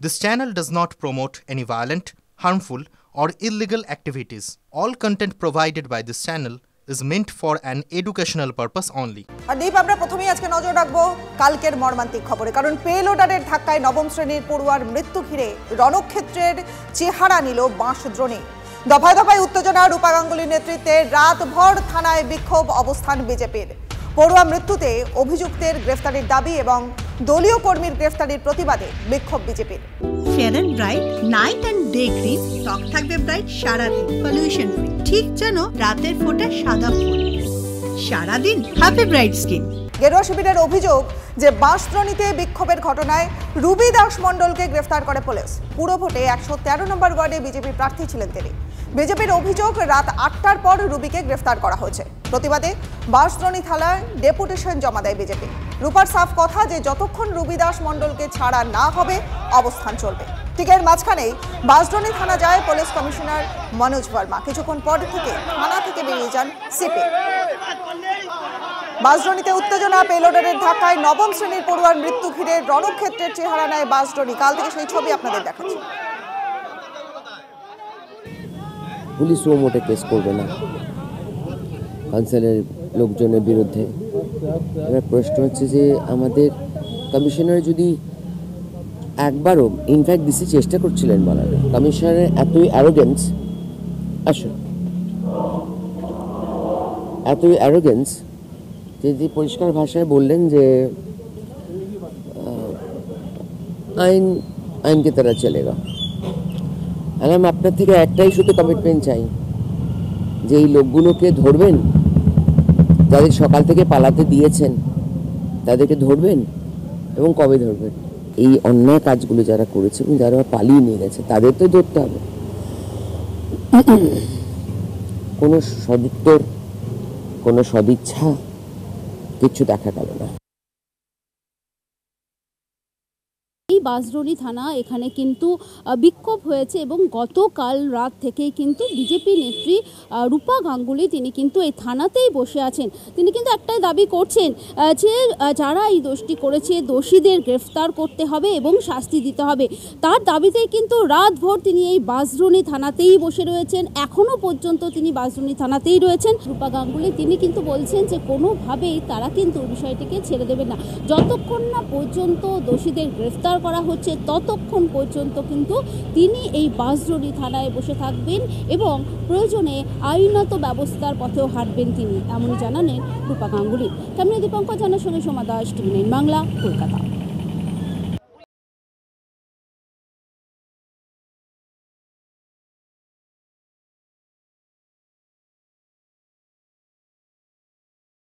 This channel does not promote any violent, harmful, or illegal activities. All content provided by this channel is meant for an educational purpose only. আর দীপ আমরা প্রথমেই আজকে নজর রাখবো কালকের মর্মান্তিক খবরে, কারণ পেলোডারের ধাক্কায় নবম শ্রেণীর পড়ুয়ার মৃত্যু ঘিরে রণক্ষেত্রের চেহারা নিল বাঁশ দ্রোণী। দফায় দফায় উত্তেজনা। রূপা গাঙ্গুলির নেতৃত্বে রাতভর থানায় বিক্ষোভ অবস্থান বিজেপির। পড়ুয়া মৃত্যুতে অভিযুক্তের গ্রেফতারির দাবি এবং দলীয় কর্মীর গ্রেফতারির প্রতিবাদে বিক্ষোভ বিজেপির। Fair and bright night and day cream ত্বক থাকবে ব্রাইট সারাদিন, পলিউশন ফ্রি, ঠিক যেন রাতের ফোঁটা সাদা ফুল। সারাদিন হ্যাপি ব্রাইট স্কিন। গেরুয়া শিবিরের অভিযোগ যে বাঁশদ্রোণীতে বিক্ষোভের ঘটনায় রুবি দাস মণ্ডলকে গ্রেফতার করে পুলিশ। পুরো ভোটে ১১৩ নম্বর ওয়ার্ডে বিজেপি প্রার্থী ছিলেন তিনি। বিজেপির অভিযোগ রাত ৮টার পর রুবিকে গ্রেফতার করা হয়েছে। প্রতিবাদে বাঁশদ্রোণী থানায় ডেপুটেশন জমা দেয় বিজেপি। রূপার সাফ কথা যে যতক্ষণ রুবি দাস মণ্ডলকে ছাড়া না হবে অবস্থান চলবে। ঠিক এর মাঝখানেই বাঁশদ্রোণী থানা যায় পুলিশ কমিশনার মনোজ বর্মা। কিছুক্ষণ পর থেকে থানা থেকে বেরিয়ে যান সিপি। বাঁশদ্রোণীতে উত্তেজনা। পেলোডারের ধাক্কায় নবম শ্রেণীর পড়ুয়ার মৃত্যু ঘিরে রণক্ষেত্রের চেহারা নেয় বাঁশদ্রোণী। কাল থেকে সেই ছবি আপনাদের দেখাচ্ছি। পুলিশ ও মোটে কেস করবে না কাউন্সিলের লোকজনের বিরুদ্ধে। এবার প্রশ্ন হচ্ছে যে আমাদের কমিশনার যদি একবারও, ইনফ্যাক্ট দিতে চেষ্টা করছিলেন বলার, কমিশনারের এতই অ্যারোগেন্স, যে পরিষ্কার ভাষায় বললেন যে আইন কে তারা চলেগা। আর আমি আপনার থেকে একটাই শুধু কমিটমেন্ট চাই যে এই লোকগুলোকে ধরবেন, যাদের সকাল থেকে পালাতে দিয়েছেন তাদেরকে ধরবেন এবং কবে ধরবেন। এই অন্যায় কাজগুলো যারা করেছে এবং যারা পালিয়ে নিয়ে গেছে তাদের তো ধরতে হবে। কোনো সদুত্তর, কোনো সদিচ্ছা কিছু দেখা গেল না। এই বাঁশদ্রোণী থানা এখানে কিন্তু বিক্ষোভ হয়েছে এবং গতকাল রাত থেকেই কিন্তু বিজেপি নেত্রী রূপা গাঙ্গুলি তিনি কিন্তু এই থানাতেই বসে আছেন। তিনি কিন্তু একটাই দাবি করছেন যে যারা এই দোষটি করেছে দোষীদের গ্রেফতার করতে হবে এবং শাস্তি দিতে হবে। তার দাবিতেই কিন্তু রাতভর তিনি এই বাঁশদ্রোণী থানাতেই বসে রয়েছেন। এখনও পর্যন্ত তিনি বাঁশদ্রোণী থানাতেই রয়েছেন। রূপা গাঙ্গুলি তিনি কিন্তু বলছেন যে কোনোভাবেই তারা কিন্তু বিষয়টিকে ছেড়ে দেবেন না। যতক্ষণ না পর্যন্ত দোষীদের গ্রেফতার করা হচ্ছে ততক্ষণ পর্যন্ত কিন্তু তিনি এই বাঁশদ্রোণী থানায় বসে থাকবেন এবং প্রয়োজনে আইনত ব্যবস্থার পথেও হাঁটবেন তিনি, এমন জানালেন রূপা গাঙ্গুলি। ক্যামেরা দীপঙ্কর জানার সঙ্গে সোমা দাস, টিভি 9 বাংলা, কলকাতা।